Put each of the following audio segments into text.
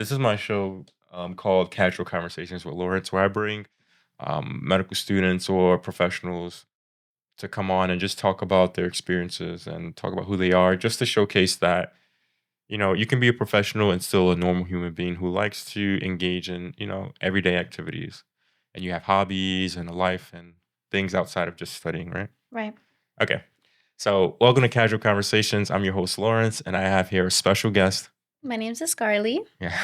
This is my show called Casual Conversations with Lawrence, where I bring medical students or professionals to come on and just talk about their experiences and talk about who they are, just to showcase that, you can be a professional and still a normal human being who likes to engage in, everyday activities. And you have hobbies and a life and things outside of just studying, right? Right. Okay. So, welcome to Casual Conversations. I'm your host, Lawrence, and I have here a special guest. My name's Scarly. Yeah.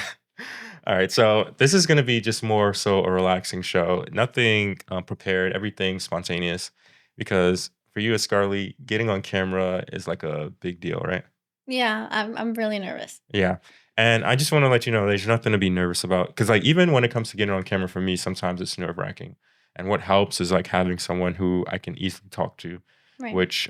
All right. So this is going to be just more so a relaxing show. Nothing prepared, everything spontaneous. Because for you, Scarly, getting on camera is like a big deal, right? Yeah, I'm really nervous. Yeah. And I just want to let you know there's nothing to be nervous about. Because, like, even when it comes to getting on camera for me, sometimes it's nerve wracking. And what helps is like having someone who I can easily talk to, Right. which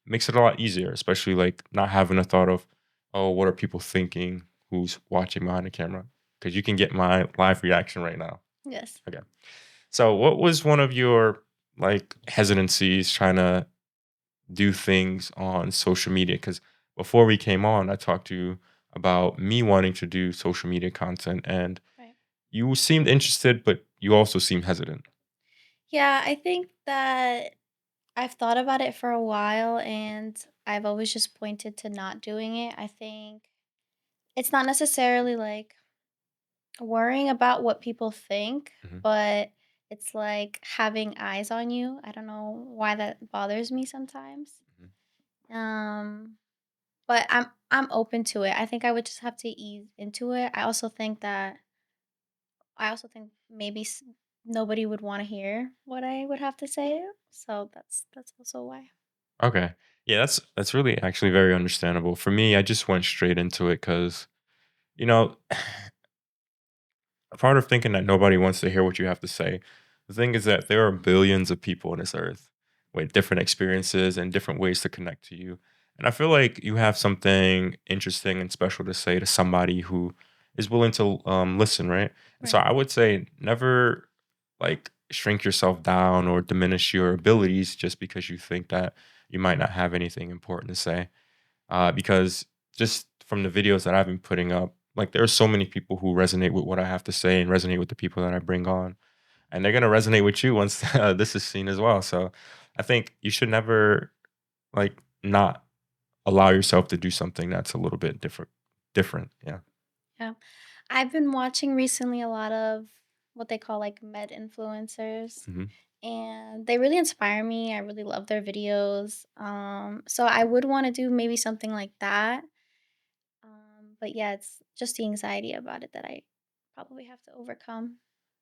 makes it a lot easier, especially like not having a thought of, oh, what are people thinking who's watching behind the camera? Because you can get my live reaction right now. Yes. Okay. So, what was one of your like hesitancies trying to do things on social media? Because before we came on, I talked to you about me wanting to do social media content, and Right. you seemed interested, but you also seemed hesitant. Yeah, I think that I've thought about it for a while and I've always just pointed to not doing it. I think it's not necessarily like worrying about what people think, Mhm, but it's like having eyes on you. I don't know why that bothers me sometimes. mhm. Um but I'm open to it. I think I would just have to ease into it. I also think maybe nobody would want to hear what I would have to say, so that's also why. Okay. Yeah, that's really actually very understandable. For me, I just went straight into it because you know a part of thinking that nobody wants to hear what you have to say. The thing is that there are billions of people on this earth with different experiences and different ways to connect to you. And I feel like you have something interesting and special to say to somebody who is willing to listen, right? And so Right. I would say never like shrink yourself down or diminish your abilities just because you think that you might not have anything important to say because just from the videos that I've been putting up, like there are so many people who resonate with what I have to say and resonate with the people that I bring on, and they're gonna resonate with you once this is seen as well. So I think you should never like not allow yourself to do something that's a little bit different. Different, yeah. Yeah. I've been watching recently a lot of what they call like med influencers, Hmm. and they really inspire me. I really love their videos. So I would want to do maybe something like that. But yeah, it's just the anxiety about it that I probably have to overcome.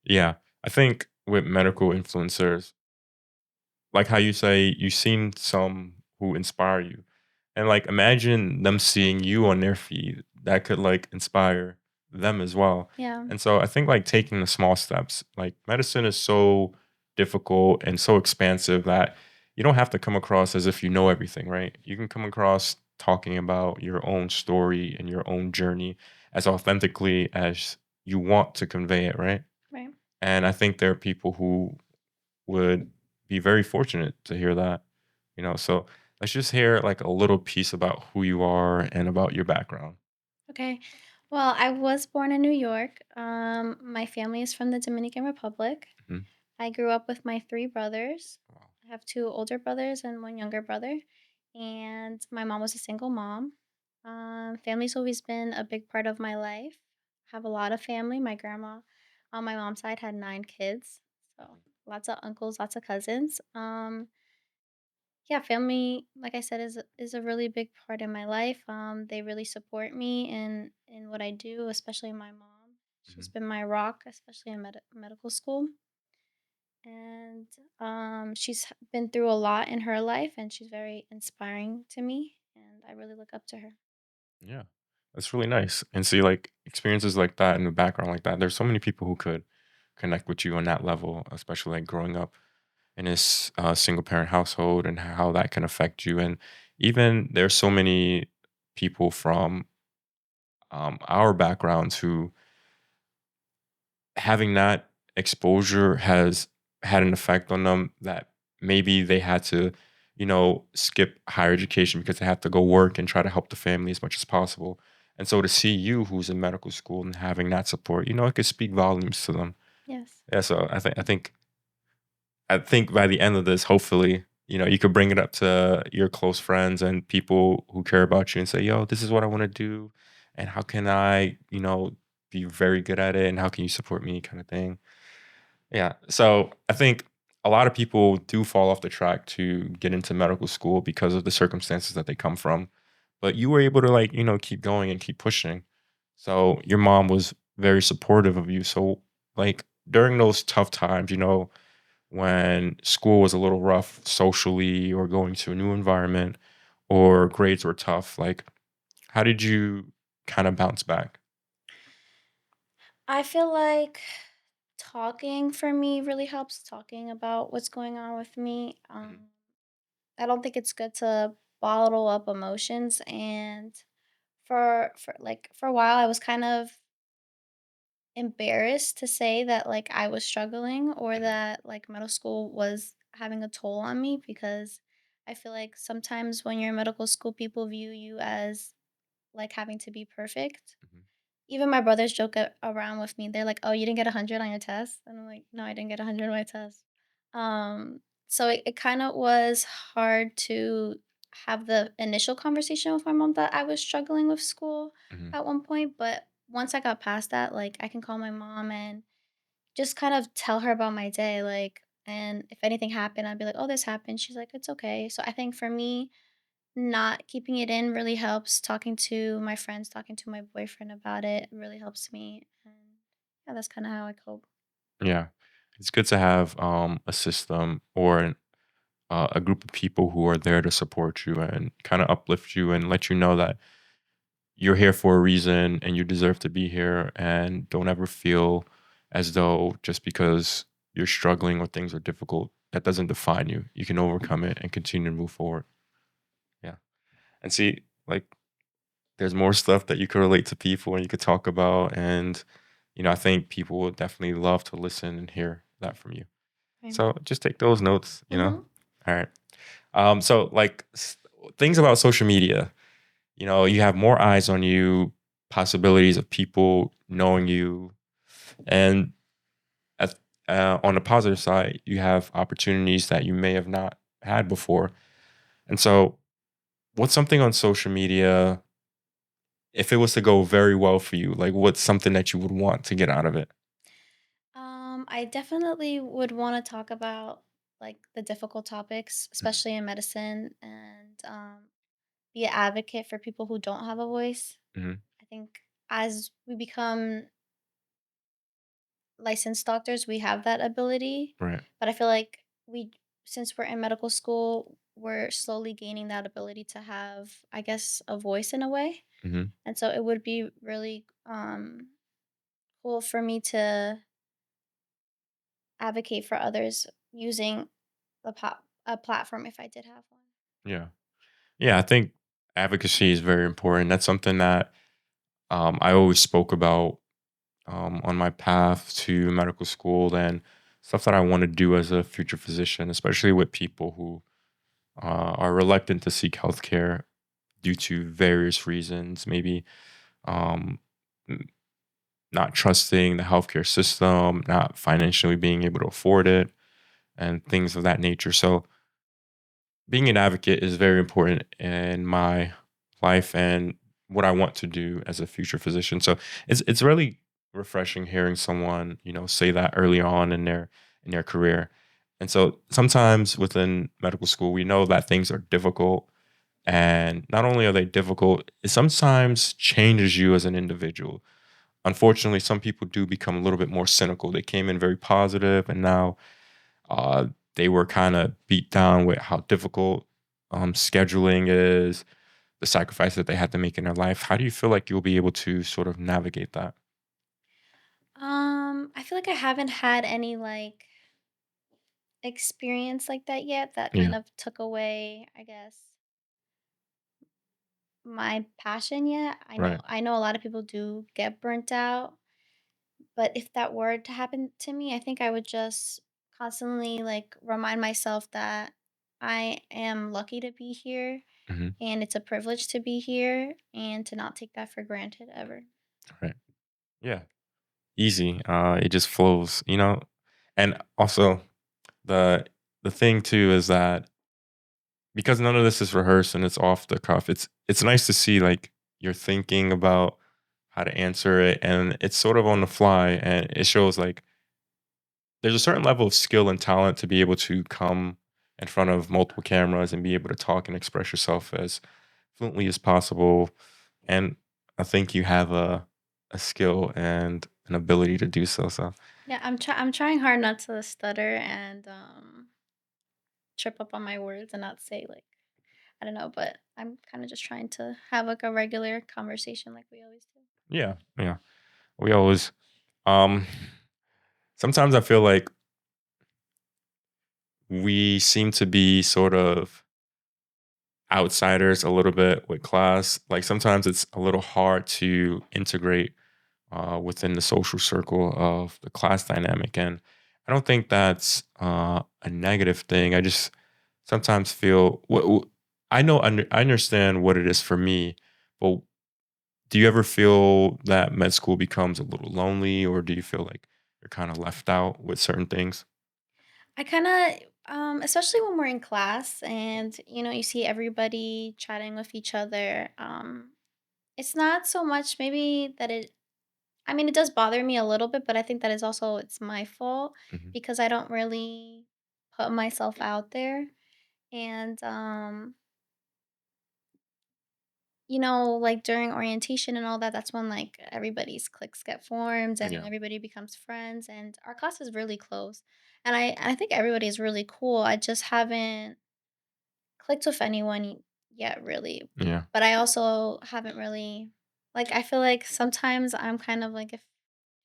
Yeah, I think with medical influencers, like how you say you've seen some who inspire you. And like imagine them seeing you on their feed. That could like inspire them as well. Yeah. And so I think like taking the small steps, like medicine is so difficult and so expansive that you don't have to come across as if you know everything, right? You can come across talking about your own story and your own journey as authentically as you want to convey it, right? Right. And I think there are people who would be very fortunate to hear that, So let's just hear like a little piece about who you are and about your background. Okay. Well, I was born in New York. My family is from the Dominican Republic. Mhm. I grew up with my three brothers. Wow. I have two older brothers and one younger brother. And my mom was a single mom. Family's always been a big part of my life. I have a lot of family. My grandma on my mom's side had 9 kids. So lots of uncles, lots of cousins. Yeah, family, like I said, is a really big part in my life. They really support me in what I do, especially my mom. She's Mhm. been my rock, especially in medical school. And she's been through a lot in her life, and she's very inspiring to me. And I really look up to her. Yeah, that's really nice. And see, like experiences like that in the background like that, there's so many people who could connect with you on that level, especially like growing up in this single parent household and how that can affect you. And even there's so many people from our backgrounds who having that exposure has had an effect on them that maybe they had to, skip higher education because they have to go work and try to help the family as much as possible. And so to see you who's in medical school and having that support, it could speak volumes to them. Yes. Yeah, so I think by the end of this, hopefully, you could bring it up to your close friends and people who care about you and say, "Yo, this is what I want to do, and how can I, be very good at it, and how can you support me?" Kind of thing. Yeah. So I think a lot of people do fall off the track to get into medical school because of the circumstances that they come from. But you were able to like, keep going and keep pushing. So your mom was very supportive of you. So like during those tough times, when school was a little rough socially or going to a new environment or grades were tough, like how did you kind of bounce back? I feel like talking for me really helps, talking about what's going on with me. Mhm, I don't think it's good to bottle up emotions, and for a while I was kind of embarrassed to say that like I was struggling or mhm, that like middle school was having a toll on me, because I feel like sometimes when you're in medical school people view you as like having to be perfect. mhm. Even my brothers joke around with me. They're like, "Oh, you didn't get 100 on your test?" And I'm like, "No, I didn't get 100 on my test." So it kind of was hard to have the initial conversation with my mom that I was struggling with school Mhm. at one point, but once I got past that, like I can call my mom and just kind of tell her about my day, like, and if anything happened, I'd be like, "Oh, this happened." She's like, "It's okay." So I think for me, not keeping it in really helps. Talking to my friends, talking to my boyfriend about it really helps me. And yeah, that's kind of how I cope. Yeah. It's good to have a system or a group of people who are there to support you and kind of uplift you and let you know that you're here for a reason and you deserve to be here and don't ever feel as though just because you're struggling or things are difficult that doesn't define you. You can overcome it and continue to move forward. Yeah. And see, like there's more stuff that you could relate to people and you could talk about and I think people will definitely love to listen and hear that from you. Right. So just take those notes. Mm-hmm. All right. So like things about social media, you have more eyes on you, possibilities of people knowing you, and at, on the positive side, you have opportunities that you may have not had before. And so, what's something on social media? If it was to go very well for you, like what's something that you would want to get out of it? I definitely would want to talk about like the difficult topics, Mhm, especially in medicine, and be an advocate for people who don't have a voice. mhm, I think as we become licensed doctors, we have that ability, right. but I feel like since we're in medical school, we're slowly gaining that ability to have, I guess, a voice in a way. Mhm, And so it would be really cool for me to advocate for others using a platform if I did have one. yeah. Yeah, I think advocacy is very important. That's something that I always spoke about on my path to medical school and stuff that I want to do as a future physician, especially with people who are reluctant to seek healthcare due to various reasons, maybe um, n- not trusting the healthcare system, not financially being able to afford it, and things of that nature. So, being an advocate is very important in my life and what I want to do as a future physician. So it's really refreshing hearing someone, say that early on in their career. And so sometimes within medical school, we know that things are difficult. And not only are they difficult, it sometimes changes you as an individual. Unfortunately, some people do become a little bit more cynical. They came in very positive and now uh, they were kind of beat down with how difficult scheduling is, the sacrifice that they had to make in their life. How do you feel like you'll be able to sort of navigate that? I feel like I haven't had any like experience like that yet that kind Yeah. of took away, I guess, my passion yet. Right. I know a lot of people do get burnt out, but if that were to happen to me, I think I would just constantly like remind myself that I am lucky to be here, Mhm. and it's a privilege to be here and to not take that for granted ever. Right. Yeah. Easy. It just flows, you know? And also the the thing too is that because none of this is rehearsed and it's off the cuff, it's nice to see like you're thinking about how to answer it and it's sort of on the fly and it shows like there's a certain level of skill and talent to be able to come in front of multiple cameras and be able to talk and express yourself as fluently as possible. And I think you have a skill and an ability to do so. So Yeah, I'm trying hard not to stutter and trip up on my words and not say like I don't know, but I'm kind of just trying to have like a regular conversation like we always do. yeah, yeah. We always um sometimes I feel like we seem to be sort of outsiders a little bit with class. Like sometimes it's a little hard to integrate within the social circle of the class dynamic. And I don't think that's a negative thing. I just sometimes feel I know I understand what it is for me, but do you ever feel that med school becomes a little lonely, or do you feel like you're kind of left out with certain things? I kind of especially when we're in class and you see everybody chatting with each other. It's not so much maybe that it I mean it does bother me a little bit, but I think that is also it's my fault Hmm. because I don't really put myself out there and like during orientation and all that, that's when like everybody's cliques get formed and Yeah. everybody becomes friends and our class is really close. And I think everybody is really cool. I just haven't clicked with anyone yet really. Yeah. But I also haven't really like I feel like sometimes I'm kind of like if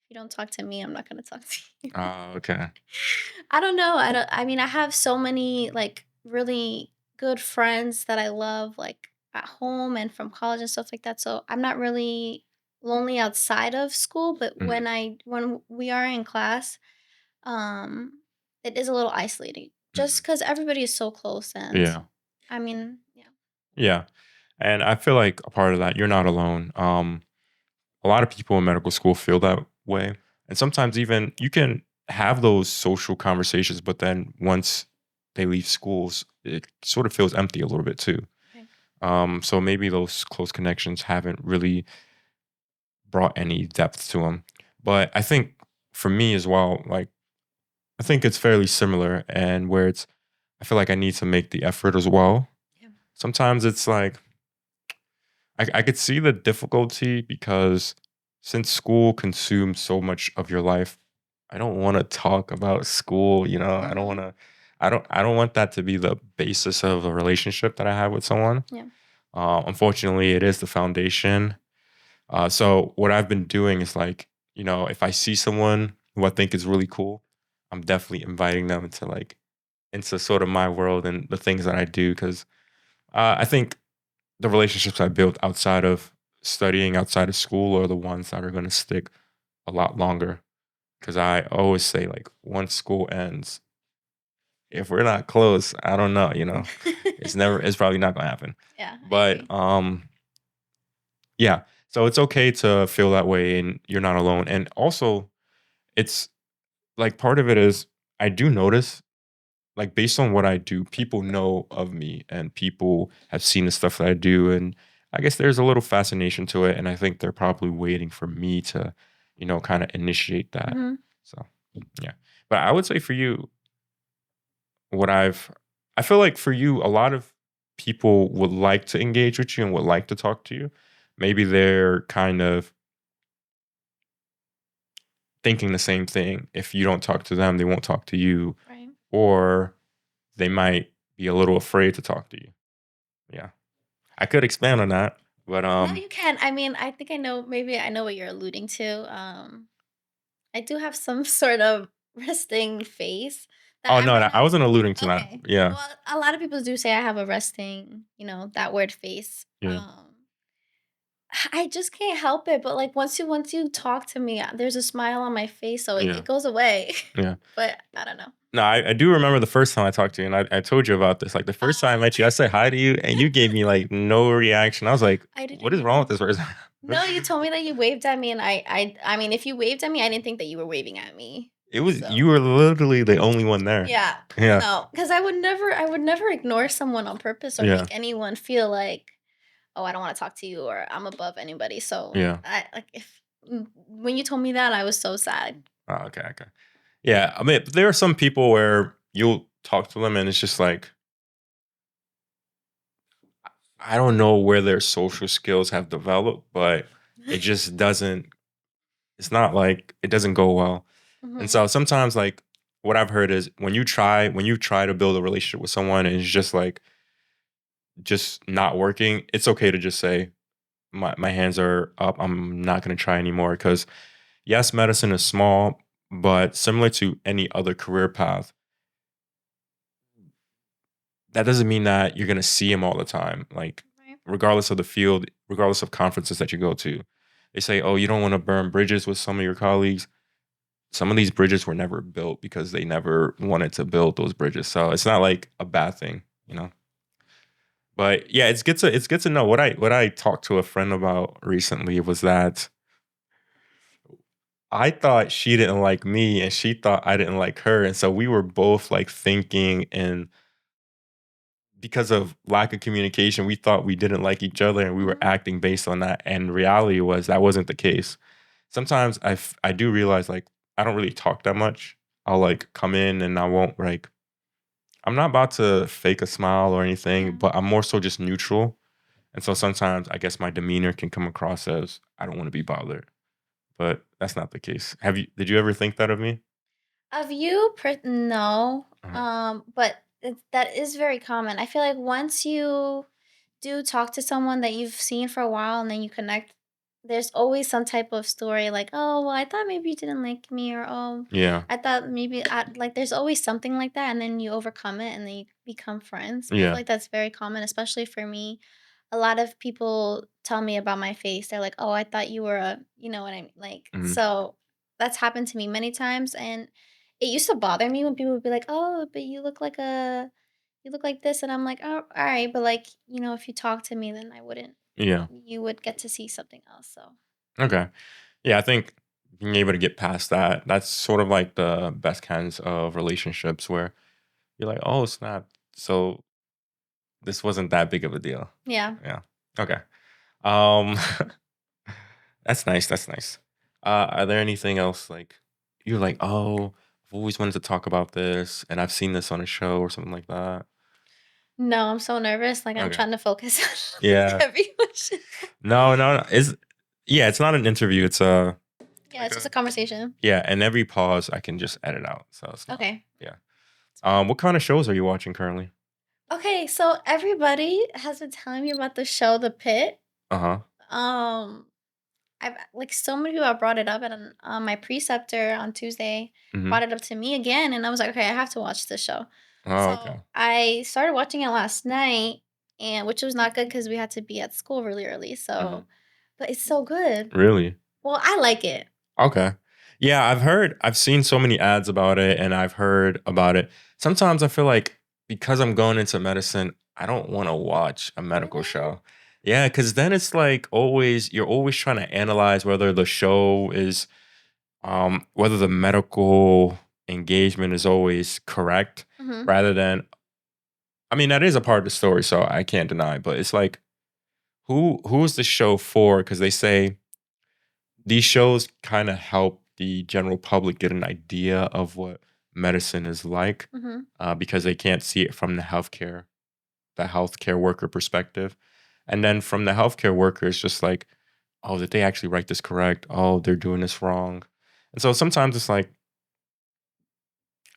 you don't talk to me, I'm not gonna talk to you. Okay. I don't know. I mean, I have so many like really good friends that I love like at home and from college and stuff like that. So I'm not really lonely outside of school, but Mhm. when we are in class, um it is a little isolating just Mhm. cuz everybody is so close and Yeah. I mean, yeah. Yeah. And I feel like a part of that, you're not alone. A lot of people in medical school feel that way. And sometimes even you can have those social conversations, but then once they leave schools, it sort of feels empty a little bit too. Right. So maybe those close connections haven't really brought any depth to them. But I think for me as well, like I think it's fairly similar and where I feel like I need to make the effort as well. Yeah. Sometimes it's like I could see the difficulty because since school consumes so much of your life, I don't want to talk about school, you know. I don't want Mhm. to I don't want that to be the basis of a relationship that I have with someone. Yeah. Unfortunately, it is the foundation. So what I've been doing is like, you know, if I see someone who I think is really cool, I'm definitely inviting them to like into sort of my world and the things that I do because I think the relationships I built outside of studying outside of school are the ones that are going to stick a lot longer. Because I always say, like, once school ends, if we're not close, I don't know, you know, it's probably not going to happen. Yeah, I But agree. yeah, so it's okay to feel that way and you're not alone. And also, it's like part of it is I do notice like based on what I do, people know of me and people have seen the stuff that I do. And I guess there's a little fascination to it. And I think they're probably waiting for me to, you know, kind of initiate that. Mhm. So, yeah. But I would say for you, what I feel like for you, a lot of people would like to engage with you and would like to talk to you. Maybe they're kind of thinking the same thing. If you don't talk to them, they won't talk to you, Right. or they might be a little afraid to talk to you. Yeah. I could expand on that, but No, you can. I mean, I think I know maybe I know what you're alluding to. I do have some sort of resting face that oh I'm no, gonna I wasn't alluding to that. okay. Yeah, Well, a lot of people do say I have a resting, that word face. yeah, I just can't help it, but, like, once you talk to me, there's a smile on my face, so it Yeah, goes away. yeah. But I don't know. No, I do remember the first time I talked to you, and I told you about this. Like, the first time I met you, I said hi to you, and you gave me, like, no reaction. I was like, I "What didn't is wrong with know. this person?" No, you told me that you waved at me, and I mean, if you waved at me, I didn't think that you were waving at me. It was So, you were literally the only one there. yeah, Yeah, no, because I would never ignore someone on purpose or yeah, make anyone feel like, "Oh, I don't wanna talk to you," or "I'm above anybody." So, yeah. I like, if when you told me that, I was so sad. Oh, okay, okay. Yeah, I mean, there are some people where you'll talk to them, and it's just like, I don't know where their social skills have developed, but it just doesn't it's not like it doesn't go well. And Mhm, so sometimes like what I've heard is when you try to build a relationship with someone and it's just like just not working, it's okay to just say my hands are up. I'm not going to try anymore because yes, medicine is small, but similar to any other career path, that doesn't mean that you're going to see them all the time. Like right. regardless of the field, regardless of conferences that you go to, they say, "Oh, you don't want to burn bridges with some of your colleagues." Some of these bridges were never built because they never wanted to build those bridges. So it's not like a bad thing, you know. But yeah, it's good to know. What I talked to a friend about recently was that I thought she didn't like me and she thought I didn't like her. And so we were both like thinking, and because of lack of communication, we thought we didn't like each other and we were Mhm. acting based on that. And reality was that wasn't the case. Sometimes I do realize like I don't really talk that much. I'll like come in and I won't like I'm not about to fake a smile or anything, Yeah. but I'm more so just neutral. And so sometimes I guess my demeanor can come across as I don't want to be bothered, but that's not the case. Did you ever think that of me? Of you, no, Uh-huh. but that is very common. I feel like once you do talk to someone that you've seen for a while and then you connect, there's always some type of story like, "Oh, well, I thought maybe you didn't like me," or, "Oh, Yeah. I thought maybe I," like, there's always something like that, and then you overcome it and then you become friends. I feel Yeah. like that's very common, especially for me. A lot of people tell me about my face. They're like, "Oh, I thought you were a," you know what I mean? Like, Mhm. so that's happened to me many times, and it used to bother me when people would be like, "Oh, but you look like this," and I'm like, "Oh, alright," but, like, if you talk to me, then I wouldn't Yeah. you would get to see something else, so Okay. Yeah, I think being able to get past that, that's sort of like the best kinds of relationships where you're like, "Oh, snap. So this wasn't that big of a deal." yeah. Yeah. Okay. Um That's nice, that's nice. Are there anything else, like, you're like, "Oh, I've always wanted to talk about this, and I've seen this on a show," or something like that? No, I'm so nervous, like, I'm Okay. trying to focus on Yeah. every question. No, no, no, yeah, it's not an interview, it's Yeah, like it's just a a conversation. yeah, and every pause I can just edit out, so it's not Okay, yeah. it's fine. What kinda shows are you watching currently? Okay, so everybody has been telling me about the show The Pit. Uh-huh. Um, I've like so many people have brought it up, and my preceptor on Tuesday Mhm. brought it up to me again, and I was like, okay, I have to watch this show. Oh, So okay. I started watching it last night, and which was not good because we had to be at school really early. Mhm. So, but it's so good. Really? Well, I like it. Okay. Yeah, I've seen so many ads about it and I've heard about it. Sometimes I feel like because I'm going into medicine, I don't want to watch a medical Really? show. Yeah, because then it's like you're always trying to analyze whether the show is, whether the medical engagement is always correct Mm-hmm. rather than, I mean, that is a part of the story, so I can't deny, but it's like, who's the show for? Because they say these shows kind of help the general public get an idea of what medicine is like, Mm-hmm. because they can't see it from the healthcare worker perspective. And then from the healthcare worker, it's just like, oh, did they actually write this correct? Oh, they're doing this wrong. And so sometimes it's like,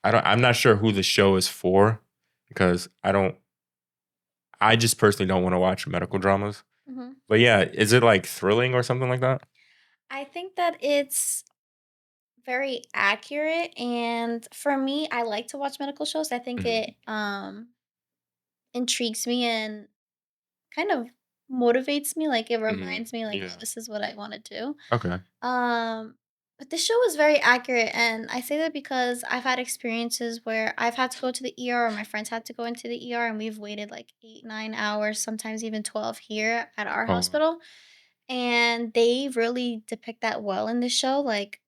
I'm not sure who the show is for because I just personally don't want to watch medical dramas. Mm-hmm. But yeah, is it like thrilling or something like that? I think that it's very accurate, and for me, I like to watch medical shows. I think Mhm. it intrigues me and kind of motivates me, like, it Mhm. reminds me, like, "Oh, Yeah. this is what I wanna do." Okay. Um, but this show was very accurate, and I say that because I've had experiences where I've had to go to the ER or my friends had to go into the ER, and we've waited, like, 8, 9 hours, sometimes even 12 here at our Oh, wow. hospital, and they really depict that well in the show, like,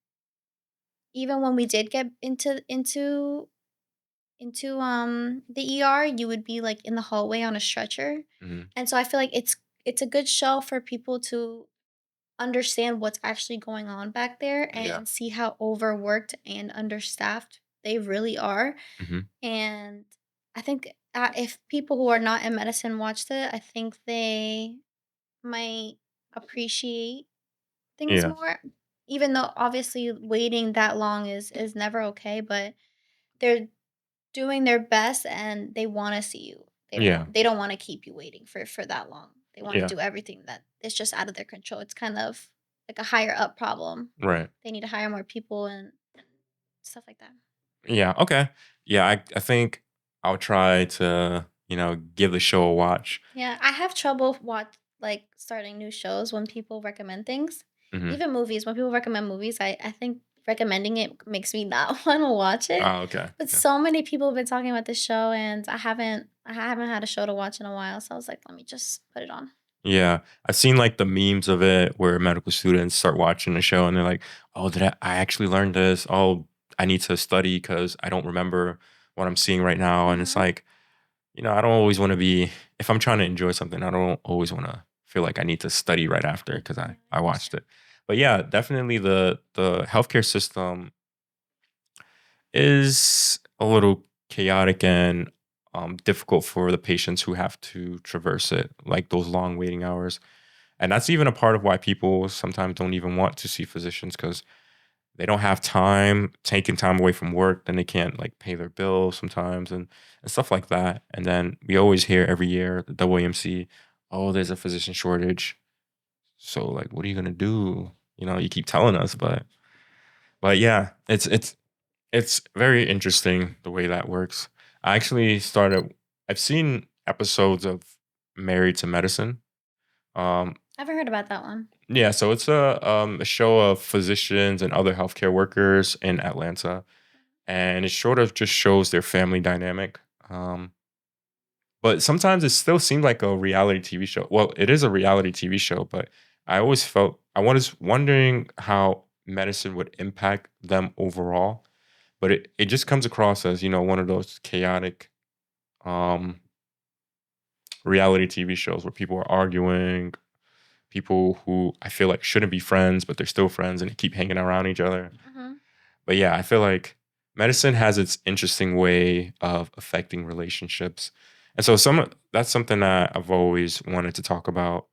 even when we did get into the ER, you would be, like, in the hallway on a stretcher, Mhm. and so I feel like it's a good show for people to understand what's actually going on back there Yeah. and see how overworked and understaffed they really are, Mhm. and I think, if people who are not in medicine watched it, I think they might appreciate things Yeah. more, even though obviously waiting that long is never okay, but they're doing their best and they wanna see you. Yeah. They don't wanna keep you waiting for that long. They wanna Yeah. do everything that is just out of their control. It's kind of like a higher up problem. Right. They need to hire more people and stuff like that. Yeah. Okay. Yeah. I think I'll try to give the show a watch. Yeah, I have trouble starting new shows when people recommend things. Mhm. Even movies, when people recommend movies, I think recommending it makes me not wanna watch it. Oh, okay. But Yeah. so many people have been talking about this show, and I haven't had a show to watch in a while, so I was like, "Let me just put it on." Yeah, I've seen like the memes of it where medical students start watching the show and they're like, "Oh, did I actually learn this? Oh, I need to study because I don't remember what I'm seeing right now." And it's Mhm. like, I don't always want to be if I'm trying to enjoy something, I don't always want to feel like I need to study right after because Yeah, I I watched understand. it. But yeah, definitely the healthcare system is a little chaotic and difficult for the patients who have to traverse it, like those long waiting hours. And that's even a part of why people sometimes don't even want to see physicians because they don't have time, taking time away from work, then they can't like pay their bills sometimes and stuff like that. And then we always hear every year the WMC, oh, there's a physician shortage. So like what are you gonna do? You keep telling us, but yeah, it's very interesting the way that works. I actually started I've seen episodes of Married to Medicine. Um, I haven't heard about that one. Yeah, so it's a show of physicians and other healthcare workers in Atlanta, and it sort of just shows their family dynamic. Um, but sometimes it still seemed like a reality TV show. Well, it is a reality TV show, but I was wondering how medicine would impact them overall. But it just comes across as one of those chaotic um, reality TV shows where people are arguing, people who I feel like shouldn't be friends, but they're still friends and they keep hanging around each other. Mhm. But yeah, I feel like medicine has its interesting way of affecting relationships. And so that's something that I've always wanted to talk about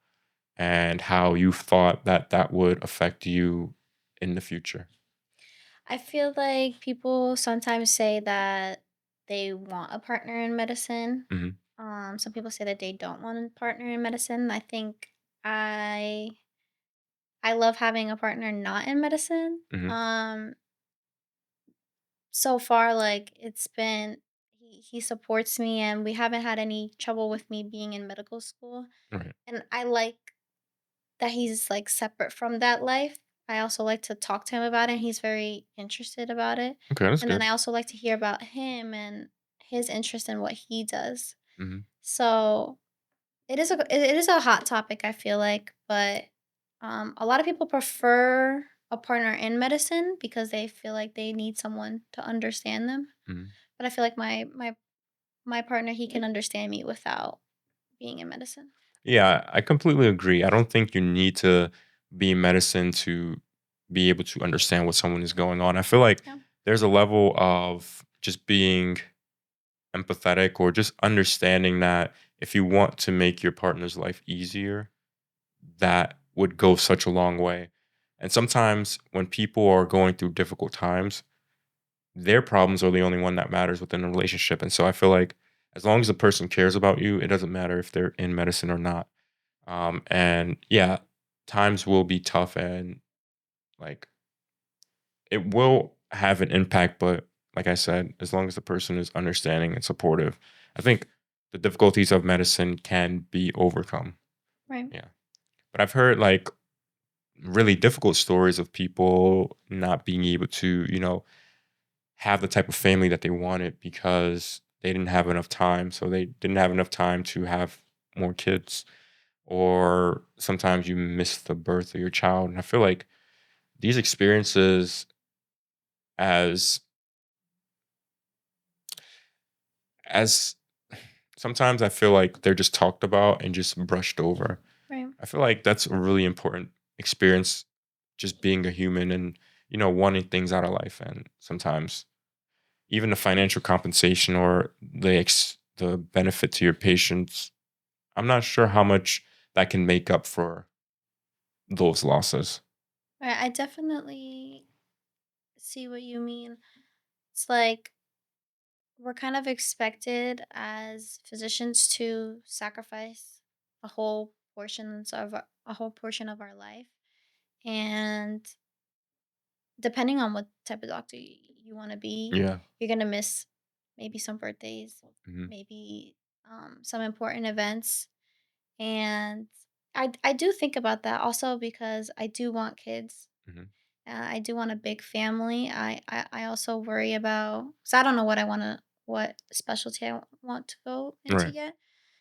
and how you thought that that would affect you in the future. I feel like people sometimes say that they want a partner in medicine. Hmm. Some people say that they don't want a partner in medicine. I think I I love having a partner not in medicine. Hmm. So far, like it's been he supports me, and we haven't had any trouble with me being in medical school. Right. And I like that he's like separate from that life. I also like to talk to him about it. He's very interested about it. Okay, that's And then good. I also like to hear about him and his interest in what he does. Hmm. So it is a hot topic, I feel like, but a lot of people prefer a partner in medicine because they feel like they need someone to understand them. Hmm. But I feel like my partner, he can understand me without being in medicine. Yeah, I completely agree. I don't think you need to be in medicine to be able to understand what someone is going on. I feel like Yeah. there's a level of just being empathetic or just understanding that if you want to make your partner's life easier, that would go such a long way. And sometimes when people are going through difficult times, their problems are the only one that matters within a relationship. And so I feel like as long as the person cares about you, it doesn't matter if they're in medicine or not. And yeah, times will be tough and like it will have an impact, but like I said, as long as the person is understanding and supportive, I think the difficulties of medicine can be overcome. Right. Yeah. But I've heard like really difficult stories of people not being able to, have the type of family that they wanted because they didn't have enough time. So they didn't have enough time to have more kids, or sometimes you miss the birth of your child. And I feel like these experiences, as as sometimes I feel like they're just talked about and just brushed over. Right. I feel like that's a really important experience, just being a human and, wanting things out of life. And sometimes even the financial compensation or the benefit to your patients, I'm not sure how much that can make up for those losses. Right. I definitely see what you mean. It's like we're kind of expected as physicians to sacrifice a whole a whole portion of our life, and depending on what type of doctor you want to be, Yeah. you're gonna miss maybe some birthdays, Hmm. maybe some important events, and I do think about that also because I do want kids. Hmm. I do want a big family. I also worry about, because I don't know what specialty want to go into Right. yet.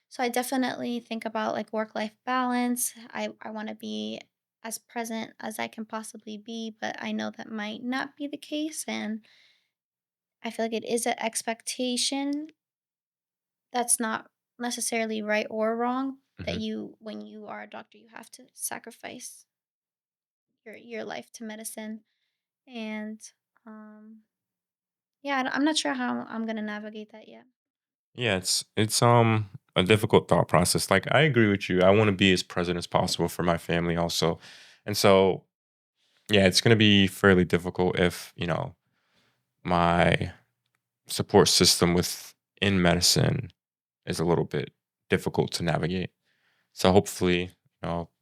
So I definitely think about like work life balance. I want to be as present as I can possibly be, but I know that might not be the case, and I feel like it is an expectation that's not necessarily right or wrong. That Hmm. you, when you are a doctor, you have to sacrifice your life to medicine, and um yeah, I'm not sure how I'm gonna navigate that yet. Yeah, it's a difficult thought process. Like I agree with you. I want to be as present as possible for my family also. And so yeah, it's gonna be fairly difficult if, my support system within medicine is a little bit difficult to navigate. So hopefully,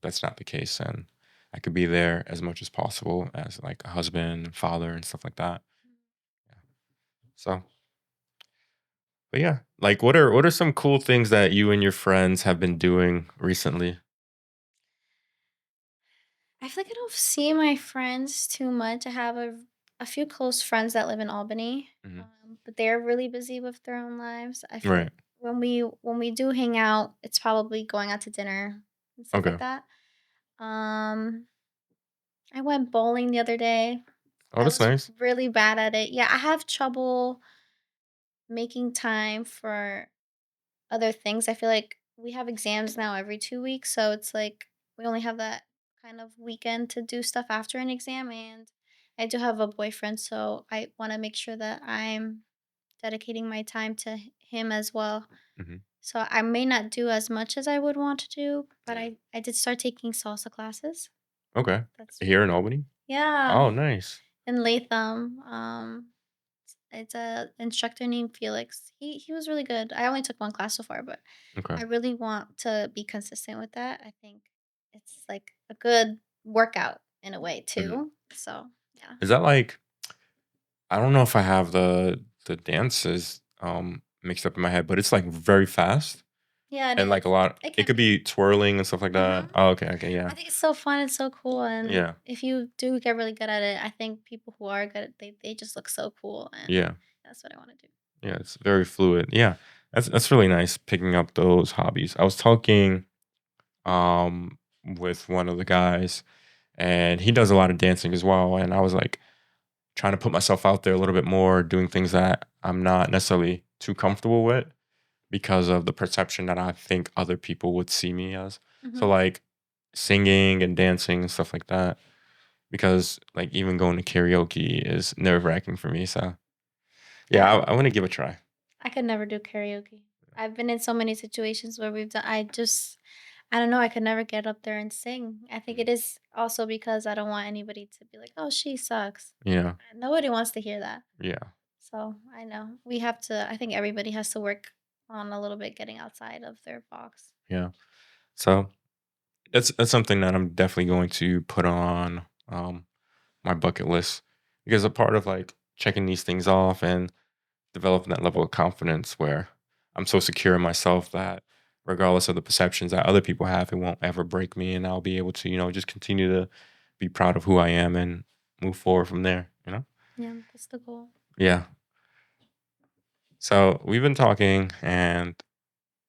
that's not the case, and I could be there as much as possible as like a husband, father, and stuff like that. Yeah. So, but yeah, like what are some cool things that you and your friends have been doing recently? I feel like I don't see my friends too much. I have a few close friends that live in Albany, Hmm. but they're really busy with their own lives. I feel Right. like when we do hang out, it's probably going out to dinner and stuff like Okay. that. Um, I went bowling the other day. Oh, I that's was nice. really bad at it. Yeah, I have trouble making time for other things. I feel like we have exams now every 2 weeks, so it's like we only have that kind of weekend to do stuff after an exam. And I do have a boyfriend, so I want to make sure that I'm dedicating my time to him as well. Hmm. So I may not do as much as I would want to do, but I did start taking salsa classes. Okay. That's Here in Albany. Yeah, Oh, nice. in Latham. It's a instructor named Felix. He was really good. I only took one class so far, but Okay. I really want to be consistent with that. I think it's like a good workout in a way Hmm. too. So yeah. Is that like, I don't know if I have the dances mixed up in my head, but it's like very fast Yeah, it and like a is. lot. It It can could be. be twirling and stuff like that. Hmm. Oh, okay, okay, yeah, I think it's so fun. It's so cool, and yeah, if you do get really good at it, I think people who are good, they just look so cool, and yeah, that's what I want to do. yeah. It's very fluid. Yeah, that's really nice picking up those hobbies. I was talking with one of the guys, and he does a lot of dancing as well, and I was like trying to put myself out there a little bit more, doing things that I'm not necessarily too comfortable with, because of the perception that I think other people would see me as. So Hmm. like singing and dancing and stuff like that. Because like even going to karaoke is nerve wracking for me. So yeah, Yeah, I want to give it a try. I could never do karaoke. I've been in so many situations where we've done. I don't know. I could never get up there and sing. I think Mhm. it is also because I don't want anybody to be like, "Oh, she sucks." Yeah, Nobody wants to hear that. yeah, So I know we have to. I think everybody has to work on a little bit getting outside of their box. yeah. So that's something that I'm definitely going to put on my bucket list, because a part of like checking these things off and developing that level of confidence where I'm so secure in myself that regardless of the perceptions that other people have, it won't ever break me, and I'll be able to, just continue to be proud of who I am and move forward from there, you know? Yeah, that's the goal. Yeah. So we've been talking, and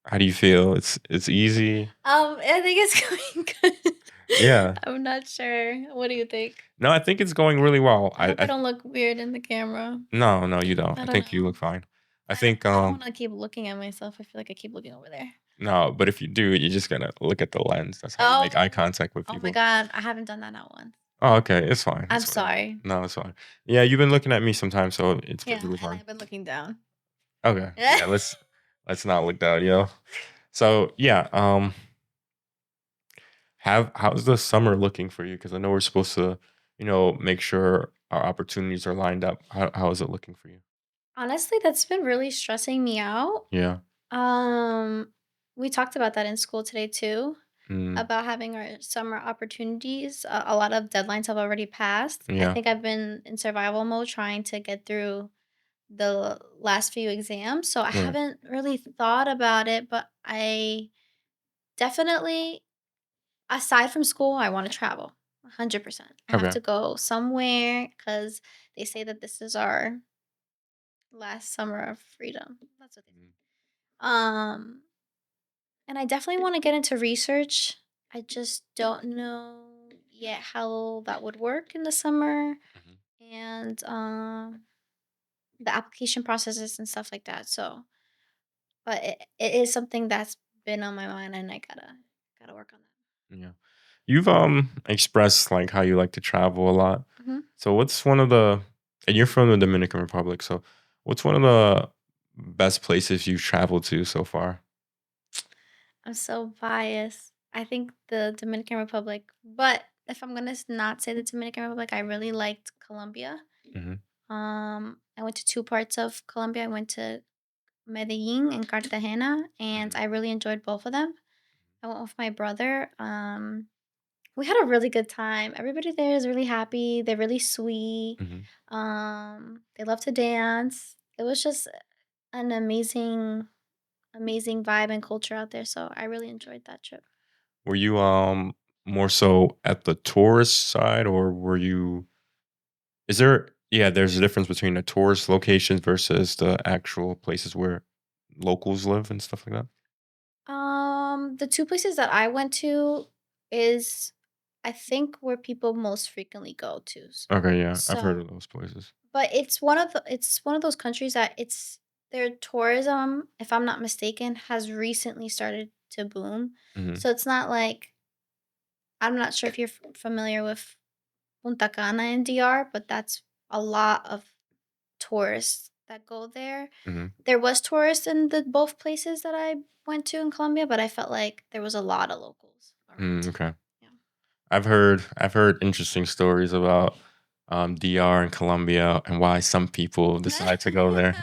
how do you feel? It's easy. I think it's going good. Yeah. I'm not sure. What do you think? No, I think it's going really well. I hope I don't look weird in the camera. No, no, you don't. I I don't think you look know. fine. I I don't think I don't wanna keep looking at myself. I feel like I keep looking over there. no, but if you do, you just gotta look at the lens. That's how you make eye Oh. contact with Oh my people. god, I haven't done that not once. Oh, okay. It's fine. I'm It's fine. sorry. No, it's fine. Yeah, you've been looking at me sometimes, so it's Yeah, perfectly and fine. I've been looking down. Okay. Yeah, let's not look down, So yeah, have how's the summer looking for you? Because I know we're supposed to, make sure our opportunities are lined up. How is it looking for you? Honestly, that's been really stressing me out. Yeah. Um, we talked about that in school today too, Mm, about having our summer opportunities. A lot of deadlines have already passed. I yeah. think I've been in survival mode trying to get through the last few exams, so I Right. haven't really thought about it, but I definitely, aside from school, I want to travel. 100%. I have Okay. to go somewhere because they say that this is our last summer of freedom. That's what they Mm, say. And I definitely want to get into research. I just don't know yet how that would work in the summer mhm. and the application processes and stuff like that. So, but it is something that's been on my mind, and I gotta work on Yeah. You've expressed like how you like to travel a lot. that. Hmm. So what's one of the and you're from the Dominican Republic, so what's one of the best places you've traveled to so far? I'm so biased. I think the Dominican Republic, but if I'm gonna not say the Dominican Republic, I really liked Colombia. Hmm. I went to two parts of Colombia. I went to Medellin and Cartagena, and Hmm. I really enjoyed both of them. I went with my brother. We had a really good time. Everybody there is really happy. They're really sweet. Hmm. They love to dance. It was just an amazing vibe and culture out there. So I really enjoyed that trip. Were you more so at the tourist side, or were you is there yeah, there's a difference between the tourist locations versus the actual places where locals live and stuff like that? The two places that I went to is, I think, where people most frequently go to. Okay, yeah, I've heard So, of those places. but it's one of those countries that it's their tourism, if I'm not mistaken, has recently started to boom. Hmm. So it's not like, I'm not sure if you're familiar with Punta Cana in DR, but that's a lot of tourists that go there. Hmm. There was tourists in the both places that I went to in Colombia, but I felt like there was a lot of locals Mm, around. okay. Yeah. I've heard interesting stories about DR and Colombia and why some people decide to go there,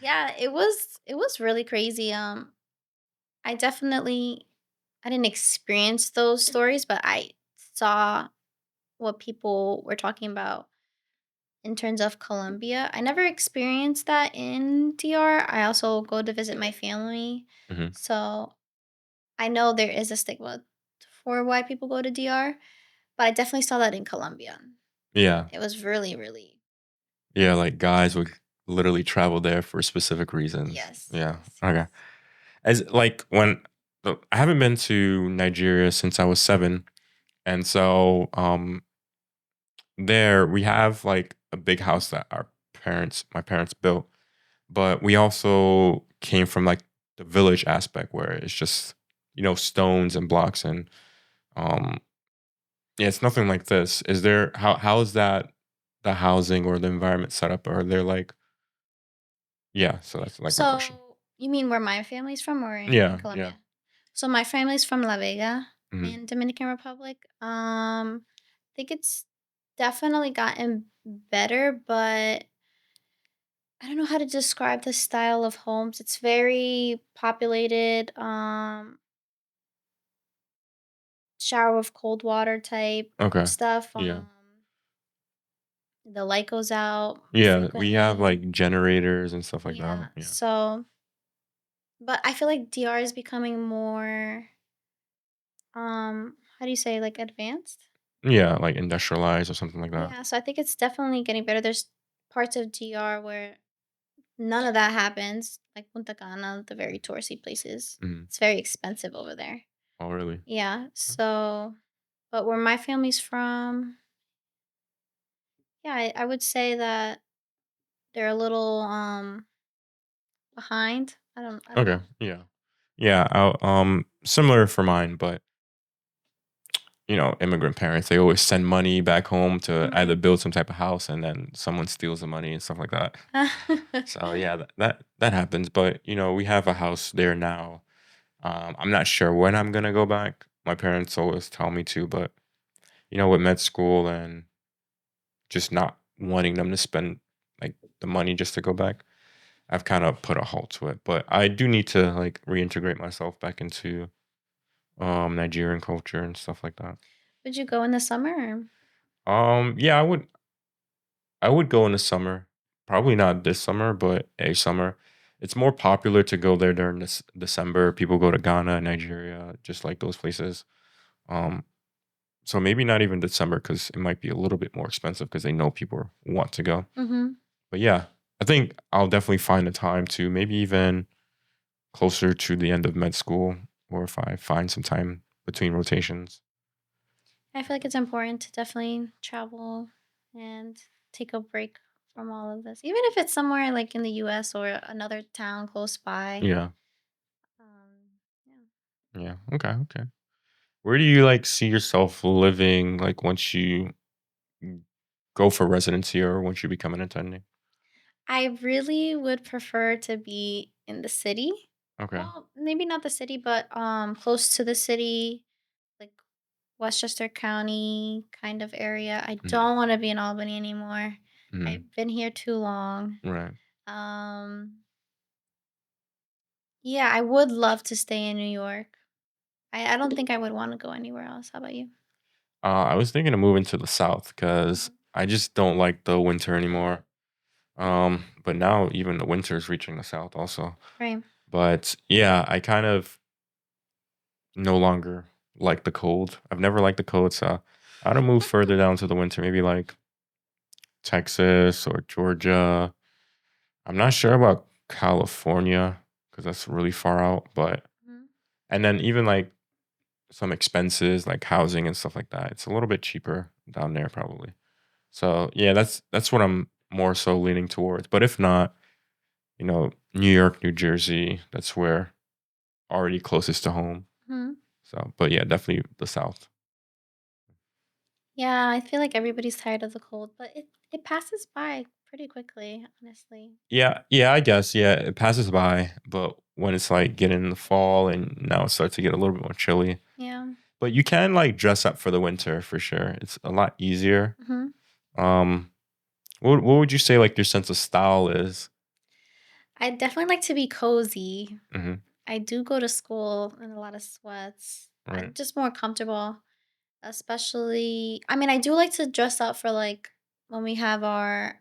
Yeah, it was really crazy. I definitely, I didn't experience those stories, but I saw what people were talking about in terms of Colombia. I never experienced that in DR. I also go to visit my family. Hmm. So I know there is a stigma for why people go to DR, but I definitely saw that in Colombia. Yeah. It was really, really, Yeah, like guys would literally travel there for specific reasons. yes, Yeah. yes, Okay. yes. As like when I haven't been to Nigeria since I was 7. And so there we have like a big house that my parents built, but we also came from like the village aspect where it's just, stones and blocks and um yeah, it's nothing like this. Is there how is that the housing or the environment set up? Are there like yeah, so that's like my question. So you mean where my family's from, or in Yeah, yeah. Colombia? So my family's from La Vega Mhm. in Dominican Republic. I think it's definitely gotten better, but I don't know how to describe the style of homes. It's very populated, shower with cold water type Okay. stuff. Yeah. The light goes out Yeah, we have frequently. like generators and stuff like that. Yeah. Yeah. So But I feel like DR is becoming more, how do you say, like, advanced? Yeah, like industrialized or something like that. Yeah, so I think it's definitely getting better. There's parts of DR where none of that happens, like Punta Cana, the very touristy places. Mhm. It's very expensive over there. Oh, really? Yeah, Okay. so but where my family's from, yeah, I would say that they're a little, behind. I don't Okay. know. Yeah. Yeah. Similar for mine, but immigrant parents, they always send money back home to either Mhm. build some type of house, and then someone steals the money and stuff like that. So yeah, that happens. But we have a house there now. I'm not sure when I'm gonna go back. My parents always tell me to, but with med school and just not wanting them to spend like the money just to go back, I've kind of put a halt to it. But I do need to like reintegrate myself back into Nigerian culture and stuff like that. Would you go in the summer? Or Yeah, I would go in the summer. Probably not this summer, but a summer. It's more popular to go there during this December. People go to Ghana, Nigeria, just like those places. Um, so maybe not even December because it might be a little bit more expensive because they know people want to go. Mhm. But yeah, I think I'll definitely find the time to maybe even closer to the end of med school, or if I find some time between rotations. I feel like it's important to definitely travel and take a break from all of this, even if it's somewhere like in the US or another town close by. Yeah, Yeah. yeah, okay, okay. Where do you like see yourself living, like once you go for residency or once you become an attending? I really would prefer to be in the city. Okay. Well, maybe not the city, but close to the city, like Westchester County kind of area. I Mhm, don't want to be in Albany anymore. mhm, I've been here too long. right. Um yeah, I would love to stay in New York. I don't think I would want to go anywhere else. How about you? I was thinking of moving to the South because Mhm. I just don't like the winter anymore. But now even the winter is reaching the South also. Right. But yeah, I kind of no longer like the cold. I've never liked the cold, so I want to move further down to the winter, maybe like Texas or Georgia. I'm not sure about California because that's really far out, but Mhm. and then even like some expenses like housing and stuff like that. It's a little bit cheaper down there probably. So yeah, that's what I'm more so leaning towards. But if not, New York, New Jersey, that's where already closest to home. Mhm. So, but yeah, definitely the South. Yeah, I feel like everybody's tired of the cold, but it passes by pretty quickly, honestly. Yeah, yeah, I guess. Yeah, it passes by, but when it's like getting in the fall and now it starts to get a little bit more chilly. Yeah. But you can like dress up for the winter for sure. It's a lot easier. Mhm. Um, what would you say like your sense of style is? I definitely like to be cozy. Hmm. I do go to school in a lot of sweats. I'm Right. just more comfortable, especially I mean, I do like to dress up for like when we have our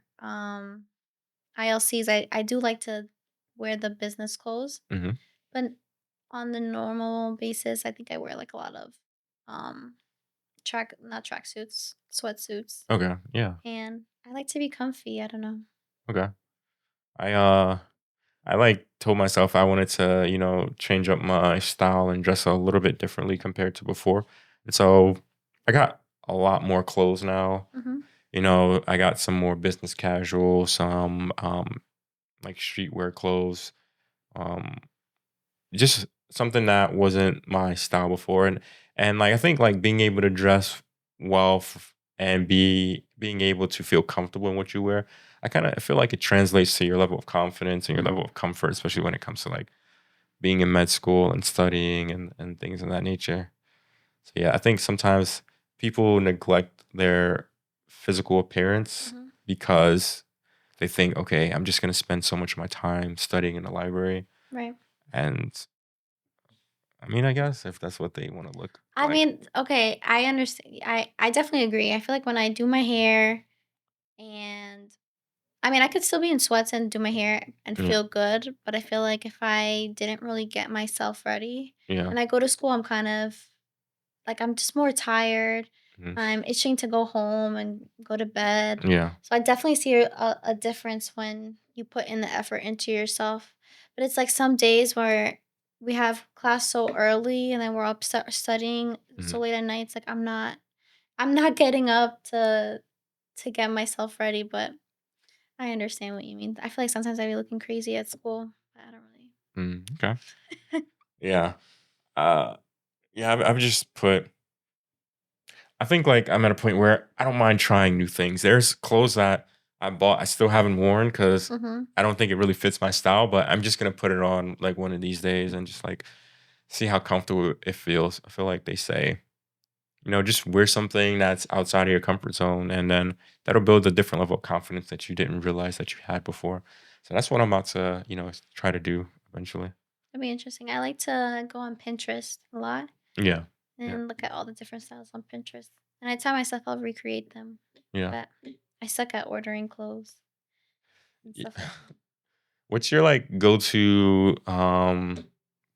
ILCs. I do like to wear the business clothes, Hmm. but on the normal basis, I think I wear like a lot of um not track suits, sweatsuits. Okay. Yeah. And I like to be comfy. I don't know. Okay. I uh I like told myself I wanted to, change up my style and dress a little bit differently compared to before. And so I got a lot more clothes now. Hmm. I got some more business casual, some like streetwear clothes. Um just something that wasn't my style before, and like I think like being able to dress well and being able to feel comfortable in what you wear, I kind of feel like it translates to your level of confidence and your Hmm. level of comfort, especially when it comes to like being in med school and studying and things of that nature. So yeah, I think sometimes people neglect their physical appearance Hmm. because they think, okay, I'm just going to spend so much of my time studying in the library. Right. And I mean, I guess if that's what they want to look I like. mean, okay, I understand. I definitely agree. I feel like when I do my hair and I mean, I could still be in sweats and do my hair and Yeah. feel good, but I feel like if I didn't really get myself ready Yeah. and I go to school, I'm kind of like I'm just more tired. Mhm. I'm itching to go home and go to bed. Yeah. So I definitely see a difference when you put in the effort into yourself. But it's like some days where we have class so early and then we're up studying Mhm. so late at night. It's like I'm not getting up to get myself ready, but I understand what you mean. I feel like sometimes I be looking crazy at school, but I don't really. Okay. Yeah. Uh, yeah, I've just put I think, like, I'm at a point where I don't mind trying new things. There's clothes that I bought I still haven't worn because Mhm. I don't think it really fits my style, but I'm just gonna put it on, like, one of these days and just, like, see how comfortable it feels. I feel like they say, just wear something that's outside of your comfort zone, and then that'll build a different level of confidence that you didn't realize that you had before. So that's what I'm about to, try to do eventually. That'd be interesting. I like to go on Pinterest a lot Yeah. Yeah. and look at all the different styles on Pinterest. And I tell myself I'll recreate them, Yeah. but I suck at ordering clothes and Ye stuff like that. What's your, like, go-to,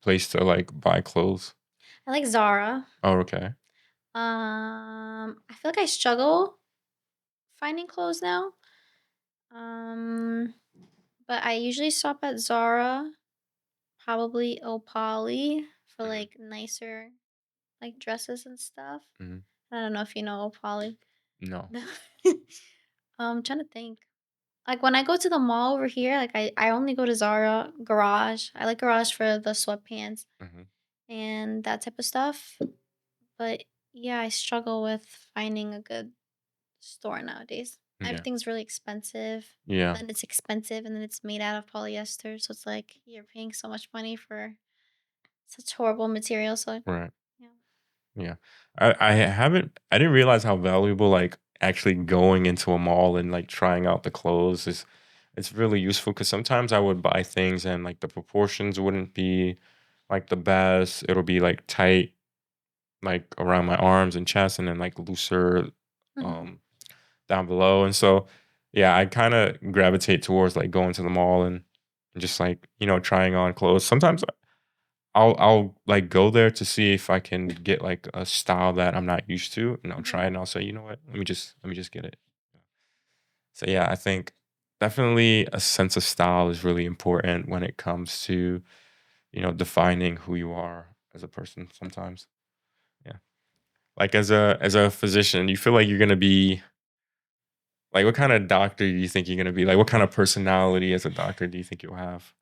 place to, like, buy clothes? I like Zara. Oh, okay. I feel like I struggle finding clothes now. But I usually stop at Zara, probably Opali for Mhm. like nicer like dresses and stuff. Mhm. I don't know if you know Opali. No. No. I'm trying to think. Like when I go to the mall over here, like I only go to Zara, Garage. I like Garage for the sweatpants Mhm. and that type of stuff. But yeah, I struggle with finding a good store nowadays. Yeah. Everything's really expensive. Yeah. Then it's expensive and then it's made out of polyester. So it's like you're paying so much money for such horrible material. So Right. yeah. Yeah. I didn't realize how valuable, like, actually going into a mall and, like, trying out the clothes is it's really useful because sometimes I would buy things and, like, the proportions wouldn't be, like, the best. It'll be, like, tight, like, around my arms and chest and then, like, looser, Hmm. um, down below, and so, yeah, I kinda gravitate towards, like, going to the mall and just, like, trying on clothes. Sometimes I'll, like, go there to see if I can get, like, a style that I'm not used to, and I'll try Hmm. it, and I'll say, "You know what? Let me just get it." So, yeah, I think definitely a sense of style is really important when it comes to, defining who you are as a person sometimes. Yeah. Like, as a physician, you feel like you're gonna be like, what kinda doctor do you think you're gonna be? Like, what kind of personality as a doctor do you think you'll have?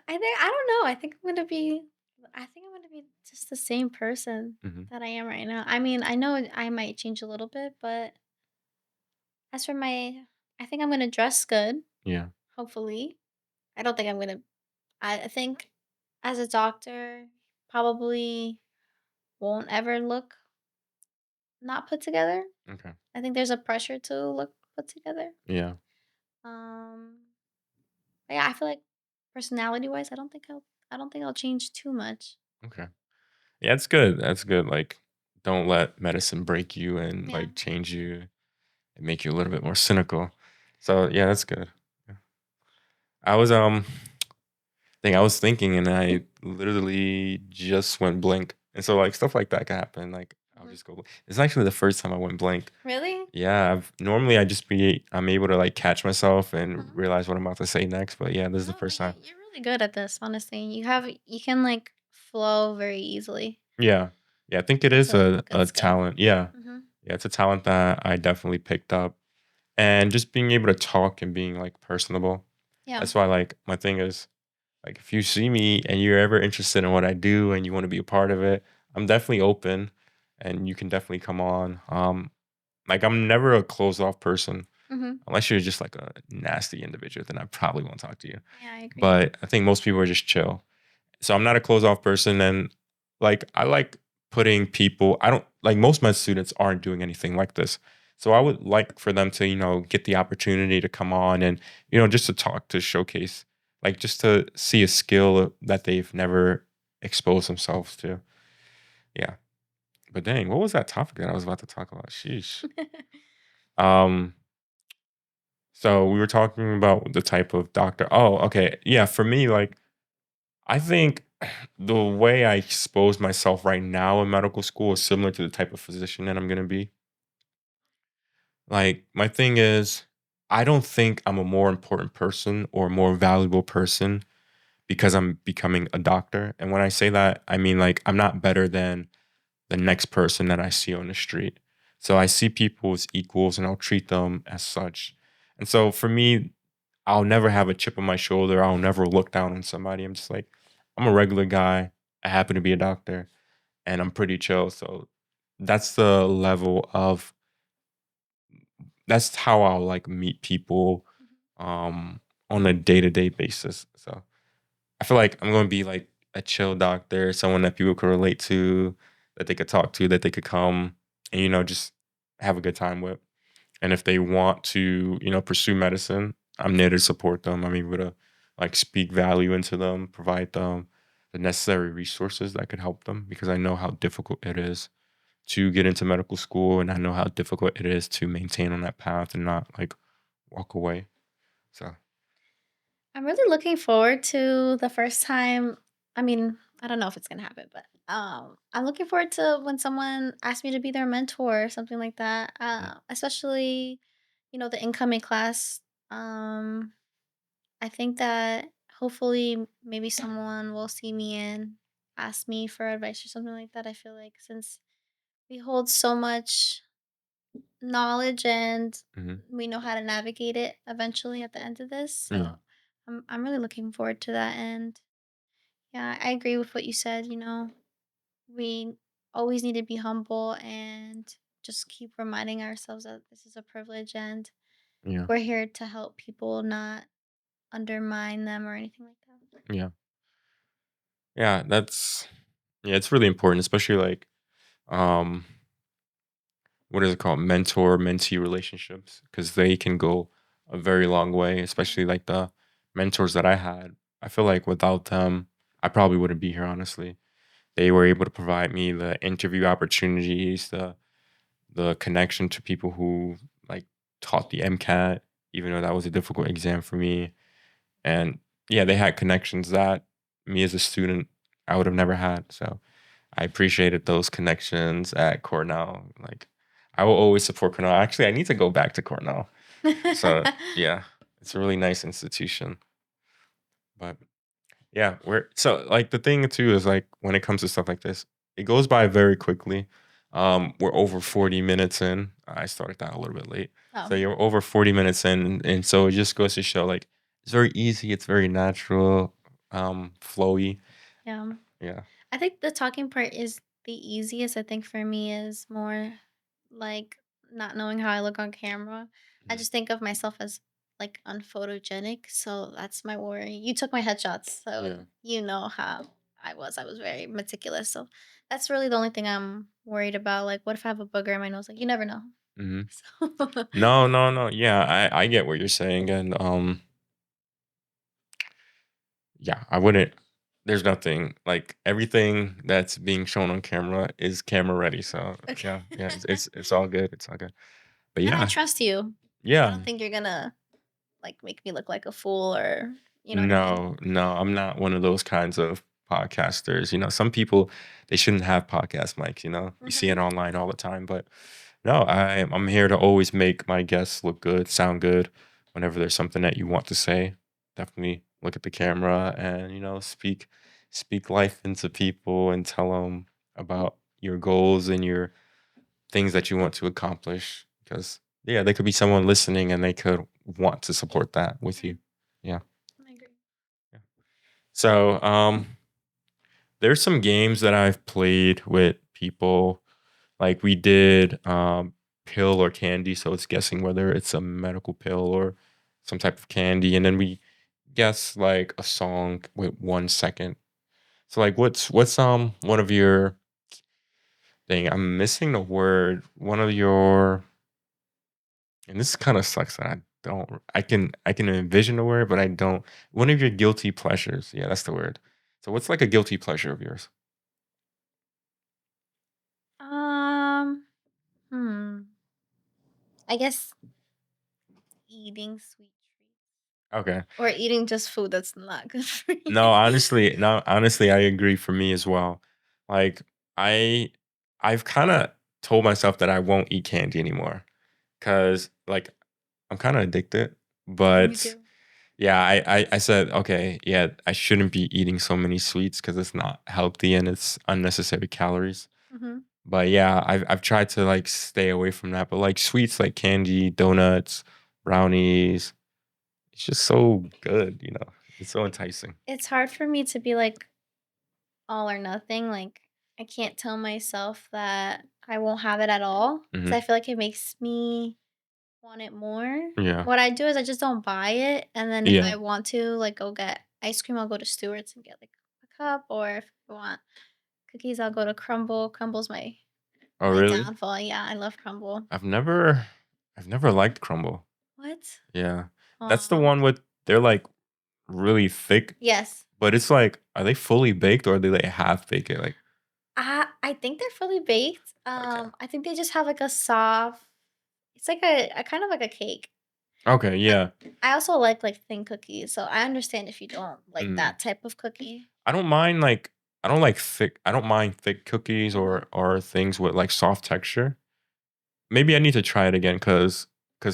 I don't know. I think I'm gonna be just the same person Mhm. that I am right now. I mean, I know I might change a little bit, but as for I think I'm gonna dress good. Yeah. Hopefully, I don't think I'm gonna. I think as a doctor, probably won't ever look not put together. Okay. I think there's a pressure to look put together. Yeah. Um, but yeah, I feel like personality wise, I don't think I'll change too much. Okay. Yeah, it's good. That's good. Like, don't let medicine break you and, Yeah. like, change you and make you a little bit more cynical. So, yeah, that's good. Yeah. I was, I was thinking and I literally just went blank. And so, like, stuff like that can happen. Like, I'll Mhm. just go blank. It's actually the first time I went blank. Really? Yeah, normally I'm able to, like, catch myself and Mhm. realize what I'm about to say next. But yeah, this is the No, but first time. you're really good at this. Honestly, you can like flow very easily. Yeah. Yeah, I think it That's is a good a skill. talent. Yeah. Mhm. Yeah, it's a talent that I definitely picked up. And just being able to talk and being, like, personable. Yeah. That's why, like, my thing is, like, if you see me and you're ever interested in what I do and you wanna be a part of it, I'm definitely open and you can definitely come on. Like, I'm never a closed off person Mhm. unless you're just, like, a nasty individual, then I probably won't talk to you. Yeah, I agree. But I think most people are just chill. So I'm not a closed off person, and, like, I like putting people I don't like, most of my students aren't doing anything like this. So I would like for them to, get the opportunity to come on and, just to talk, to showcase, like, just to see a skill that they've never exposed themselves to. Yeah. But dang, what was that topic that I was about to talk about? Sheesh. Um, So we were talking about the type of doctor. Oh, okay. Yeah, for me, like I think the way I expose myself right now in medical school is similar to the type of physician that I'm gonna be. Like, my thing is, I don't think I'm a more important person or a more valuable person because I'm becoming a doctor. And when I say that, I mean like I'm not better than the next person that I see on the street. So I see people as equals and I'll treat them as such. And so for me, I'll never have a chip on my shoulder. I'll never look down on somebody. I'm just like, I'm a regular guy. I happen to be a doctor and I'm pretty chill. So that's the level of that's how I'll like meet people um on a day-to-day basis. So I feel like I'm gonna be like a chill doctor, someone that people could relate to, that they could talk to, that they could come and just have a good time with. And if they want to, pursue medicine, I'm there to support them. I'm able to like speak value into them, provide them the necessary resources that could help them because I know how difficult it is to get into medical school and I know how difficult it is to maintain on that path and not like walk away. So I'm really looking forward to the first time. I mean, I don't know if it's gonna happen, but I'm looking forward to when someone asks me to be their mentor or something like that. mm, Especially, the incoming class. Um, I think that hopefully maybe someone will see me and ask me for advice or something like that. I feel like since we hold so much knowledge and mhm, we know how to navigate it eventually at the end of this. yeah, So I'm really looking forward to that. And yeah, I agree with what you said. We always need to be humble and just keep reminding ourselves that this is a privilege and yeah, we're here to help people, not undermine them or anything like that. yeah, yeah. Yeah, it's really important, especially like um what is it called? Mentor mentee relationships because they can go a very long way, especially Mhm. like the mentors that I had. I feel like without them, I probably wouldn't be here, honestly. They were able to provide me the interview opportunities, the connection to people who like taught the MCAT, even though that was a difficult exam for me. And yeah, they had connections that me as a student I would have never had. So I appreciated those connections at Cornell. Like, I will always support Cornell. Actually, I need to go back to Cornell. So yeah, it's a really nice institution. But yeah, we're so like the thing too is like when it comes to stuff like this, it goes by very quickly. We're over 40 minutes in. I started that a little bit late. Oh, So you're over 40 minutes in, and so it just goes to show like it's very easy, it's very natural, flowy. yeah. Yeah. I think the talking part is the easiest. I think for me is more like not knowing how I look on camera. I Mhm. just think of myself as like unphotogenic, so that's my worry. You took my headshots, so Yeah. you know how I was. I was very meticulous, so that's really the only thing I'm worried about. Like, what if I have a booger in my nose? Like, you never know. Hmm. So, No, no, no. Yeah, I get what you're saying, and yeah, I wouldn't. There's nothing like everything that's being shown on camera is camera ready. So okay. yeah, yeah, it's all good. It's all good. But And I yeah, trust you. I yeah. don't think you're gonna like make me look like a fool or you know what I mean. No, no, I'm not one of those kinds of podcasters. Some people they shouldn't have podcast mics. You see it Hmm. online all the time, but no, I'm here to always make my guests look good, sound good. Whenever there's something that you want to say, definitely look at the camera and speak life into people and tell them about your goals and your things that you want to accomplish. Because yeah, there could be someone listening and they could want to support that with Yeah, you. Yeah. I agree. Yeah. So, there's some games that I've played with people. Like we did pill or candy, so it's guessing whether it's a medical pill or some type of candy, and then we guess like a song with 1 second. So like what's one of your thing? I'm missing the word. One of your and this kind of sucks that I can envision the word, but I don't. One of your guilty pleasures. Yeah, that's the word. So what's like a guilty pleasure of yours? Um, hmm. I guess eating sweet treats Okay. or eating just food that's not good for No, you. honestly, no, honestly, I agree for me as well. Like I I've kind of told myself that I won't eat candy anymore cuz like I'm kind of addicted, Me but too. yeah, I said, okay, yeah, I shouldn't be eating so many sweets because it's not healthy and it's unnecessary calories. Hmm. But yeah, I've tried to like stay away from that. But like sweets like candy, donuts, brownies, it's just so good, you know. It's so enticing. It's hard for me to be like all or nothing. Like, I can't tell myself that I won't have it at all because Hmm. I feel like it makes me want it more. Yeah. What I do is I just don't buy it, and then if Yeah. I want to, like, go get ice cream, I'll go to Stewart's and get, like, a cup, or if I want cookies, I'll go to Crumble. Crumble's Oh, my really? downfall. Yeah, I love Crumble. I've never I've never liked crumble. What? Yeah. That's the Aw. one with they're like really thick, Yes. but it's like are they fully baked or do they half bake it? Like I think they're fully baked. okay. I think they just have, like, a soft it's like a kind of like a cake. Okay, But yeah. I also like, thin cookies, so I understand if you don't like Mm. that type of cookie. I don't mind like I don't mind thick cookies Mhm. or things with like soft texture. Maybe I need to try it again because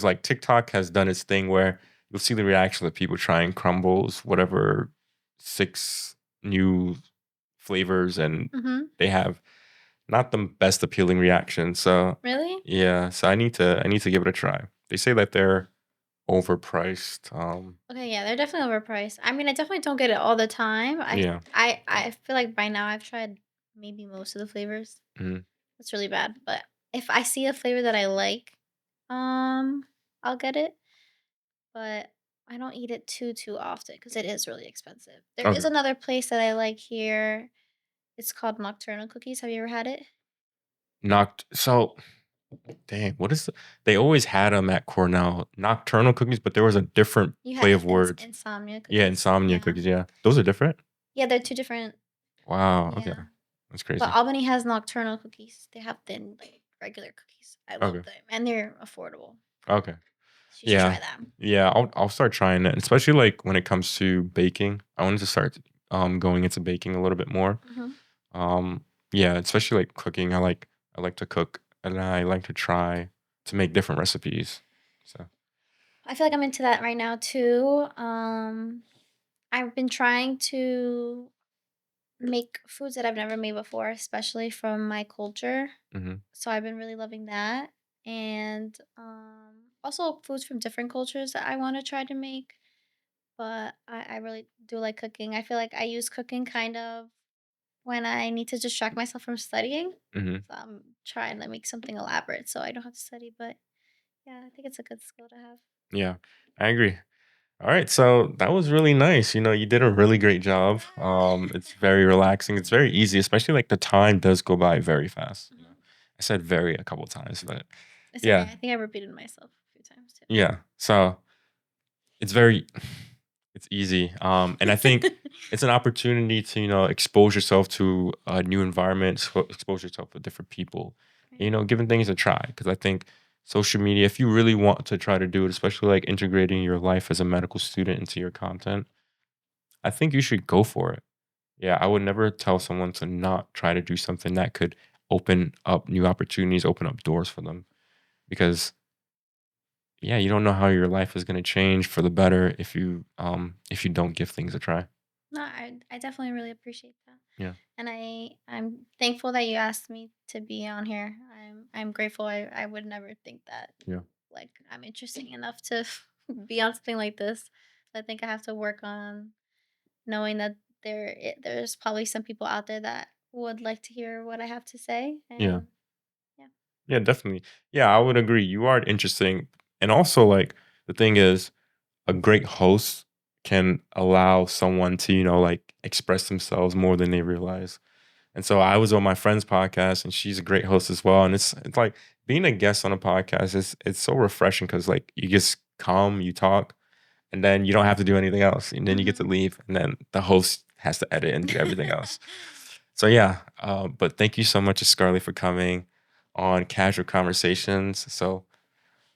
like TikTok has done its thing where you'll see the reaction of people trying crumbles, whatever 6 new flavors, and Mhm. they have not the best appealing reaction. So Really? yeah, so I need to give it a try. They say that they're overpriced. Okay, yeah, they're definitely overpriced. I mean, I definitely don't get it all the time. Yeah. I feel like by now I've tried maybe most of the flavors. Mhm. That's really bad. But if I see a flavor that I like, um, I'll get it. But I don't eat it too often because it is really expensive. There is Okay. another place that I like here. It's called Nocturnal Cookies. Have you ever had it? Knocked. So dang, what is the, they always had them at Cornell nocturnal cookies, but there was a different You play had of words. insomnia Yeah, cookies. insomnia Yeah. cookies. Yeah, those are different. Yeah, they're two different. Wow. Okay, Yeah. that's But crazy. Albany has nocturnal cookies. They have thin, like regular cookies. I love Okay. them, and they're affordable. Okay. You should Yeah. try them. Yeah. I'll start trying it, especially like when it comes to baking. I wanted to start going into baking a little bit more. Hmm. Um. Yeah, especially like cooking. I like to cook, and I like to try to make different recipes. So. I feel like I'm into that right now too. I've been trying to make foods that I've never made before, especially from my culture. Hmm. So I've been really loving that, and also foods from different cultures that I want to try to make. But I really do like cooking. I feel like I use cooking kind of when I need to distract myself from studying. Hmm. So I'm trying to make something elaborate so I don't have to study. But yeah, I think it's a good skill to have. Yeah, I agree. All right, so that was really nice. You know, you did a really great job. It's very relaxing. It's very easy, especially like the time does go by very fast. You know, Mhm. I said very a couple times, but It's okay. yeah, I think I repeated myself a few times yeah. So it's very, it's easy. And I think too. it's an opportunity to expose yourself to a new environment, expose yourself to different people. Right. Giving things a try because I think social media, if you really want to try to do it, especially like integrating your life as a medical student into your content, I think you should go for it. Yeah, I would never tell someone to not try to do something that could open up new opportunities, open up doors for them. Because yeah, you don't know how your life is going to change for the better if you don't give things a try. No, I definitely really appreciate that. Yeah, And I'm thankful that you asked me to be on here. I'm grateful. I would never think that yeah, like I'm interesting enough to be on something like this. I think I have to work on knowing that there's probably some people out there that would like to hear what I have to say. yeah, And yeah. yeah, definitely. Yeah, I would agree. You are interesting, and also like the thing is, a great host can allow someone to like express themselves more than they realize. And so I was on my friend's podcast, and she's a great host as well. And it's like being a guest on a podcast is it's so refreshing because like you just come, you talk, and then you don't have to do anything else, and then you get to Hmm. leave, and then the host has to edit and do everything else. So yeah, but thank you so much, Scarlett, for coming on Casual Conversations. So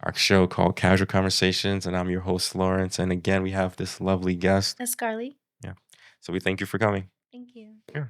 our show called Casual Conversations, and I'm your host, Lawrence. And again, we have this lovely guest. Scarly. Yeah. So we thank you for coming. Thank you. Yeah.